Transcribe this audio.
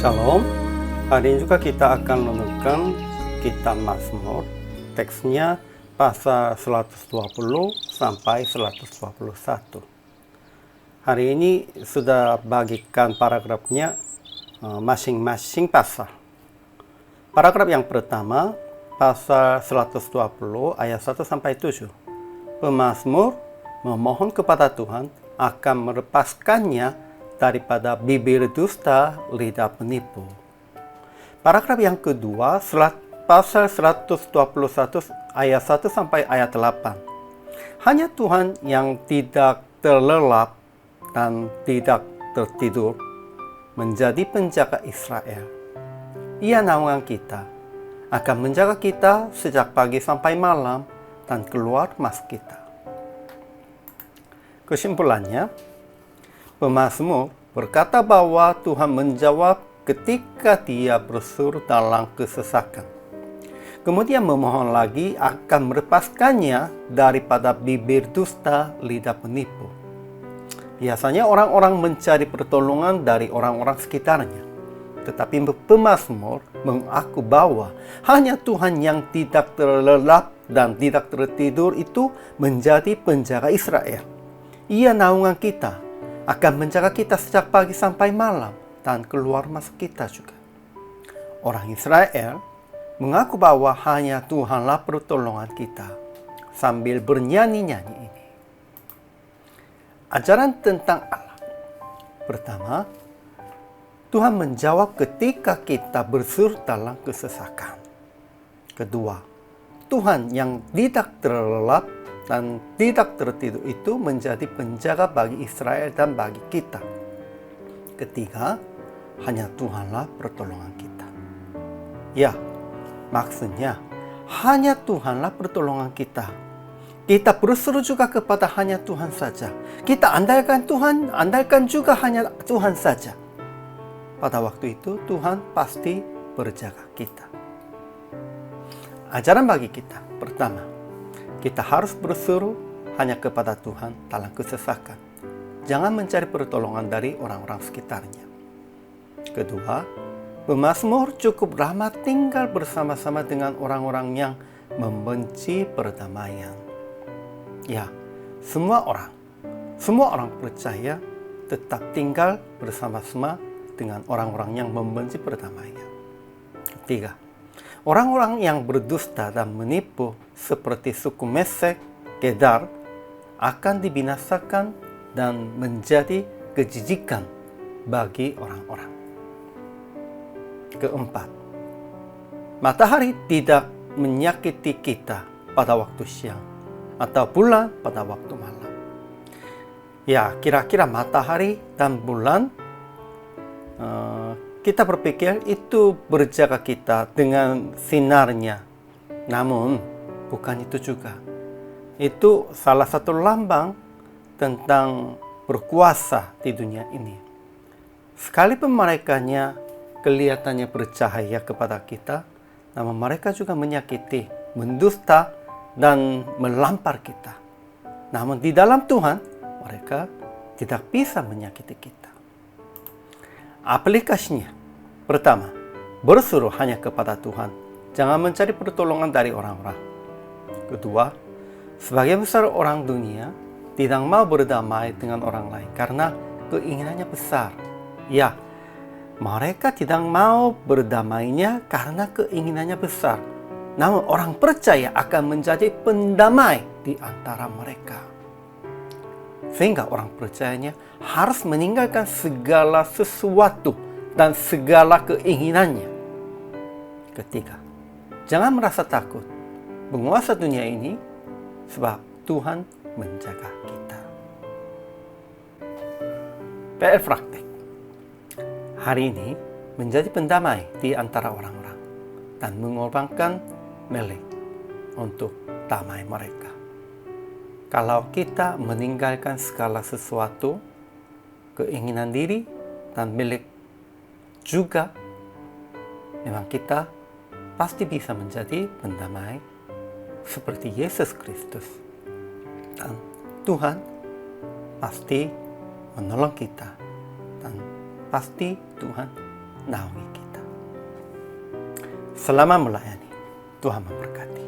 Shalom, hari ini juga kita akan menemukan kitab Mazmur. Teksnya pasal 120 sampai 121. Hari ini sudah bagikan paragrafnya masing-masing pasal. Paragraf yang pertama, pasal 120 ayat 1 sampai 7. Pemazmur memohon kepada Tuhan akan melepaskannya daripada bibir dusta, lidah penipu. Paragraf yang kedua, pasal 121 ayat 1 sampai ayat 8. Hanya Tuhan yang tidak terlelap dan tidak tertidur menjadi penjaga Israel. Ia naungan kita, akan menjaga kita sejak pagi sampai malam dan keluar masuk kita. Kesimpulannya, pemazmur berkata bahwa Tuhan menjawab ketika dia berseru dalam kesesakan. Kemudian memohon lagi akan melepaskannya daripada bibir dusta, lidah penipu. Biasanya orang-orang mencari pertolongan dari orang-orang sekitarnya. Tetapi pemazmur mengaku bahwa hanya Tuhan yang tidak terlelap dan tidak tertidur itu menjadi penjaga Israel. Ia naungan kita, akan menjaga kita sejak pagi sampai malam dan keluar masuk kita juga. Orang Israel mengaku bahwa hanya Tuhanlah pertolongan kita sambil bernyanyi-nyanyi ini. Ajaran tentang Allah. Pertama, Tuhan menjawab ketika kita berseru dalam kesesakan. Kedua, Tuhan yang tidak terlelap dan tidak tertidur itu menjadi penjaga bagi Israel dan bagi kita. Ketiga, hanya Tuhanlah pertolongan kita. Ya, maksudnya hanya Tuhanlah pertolongan kita. Kita berseru juga kepada hanya Tuhan saja. Kita andalkan Tuhan, andalkan juga hanya Tuhan saja. Pada waktu itu Tuhan pasti berjaga kita. Ajaran bagi kita, pertama, kita harus berseru hanya kepada Tuhan dalam kesesakan. Jangan mencari pertolongan dari orang-orang sekitarnya. Kedua, pemazmur cukup ramah tinggal bersama-sama dengan orang-orang yang membenci perdamaian. Ya, semua orang percaya tetap tinggal bersama-sama dengan orang-orang yang membenci perdamaian. Ketiga, orang-orang yang berdusta dan menipu seperti suku Mesek, Kedar akan dibinasakan dan menjadi kejijikan bagi orang-orang. Keempat, matahari tidak menyakiti kita pada waktu siang atau bulan pada waktu malam. Ya, kira-kira matahari dan bulan kita berpikir itu berjaga kita dengan sinarnya. Namun, bukan itu juga. Itu salah satu lambang tentang berkuasa di dunia ini. Sekalipun merekanya kelihatannya bercahaya kepada kita, namun mereka juga menyakiti, mendusta, dan melampar kita. Namun di dalam Tuhan, mereka tidak bisa menyakiti kita. Aplikasinya, pertama, berseru hanya kepada Tuhan. Jangan mencari pertolongan dari orang-orang. Kedua, sebagian besar orang dunia tidak mau berdamai dengan orang lain karena keinginannya besar. Ya, mereka tidak mau berdamainya karena keinginannya besar. Namun orang percaya akan menjadi pendamai di antara mereka. Sehingga orang percayanya harus meninggalkan segala sesuatu dan segala keinginannya. Ketiga, jangan merasa takut menguasai dunia ini sebab Tuhan menjaga kita. PR praktik. Hari ini menjadi pendamai di antara orang-orang dan mengorbankan Melek untuk damai mereka. Kalau kita meninggalkan segala sesuatu, keinginan diri dan milik juga, memang kita pasti bisa menjadi pendamai seperti Yesus Kristus. Dan Tuhan pasti menolong kita dan pasti Tuhan naungi kita. Selamat melayani. Tuhan memberkati.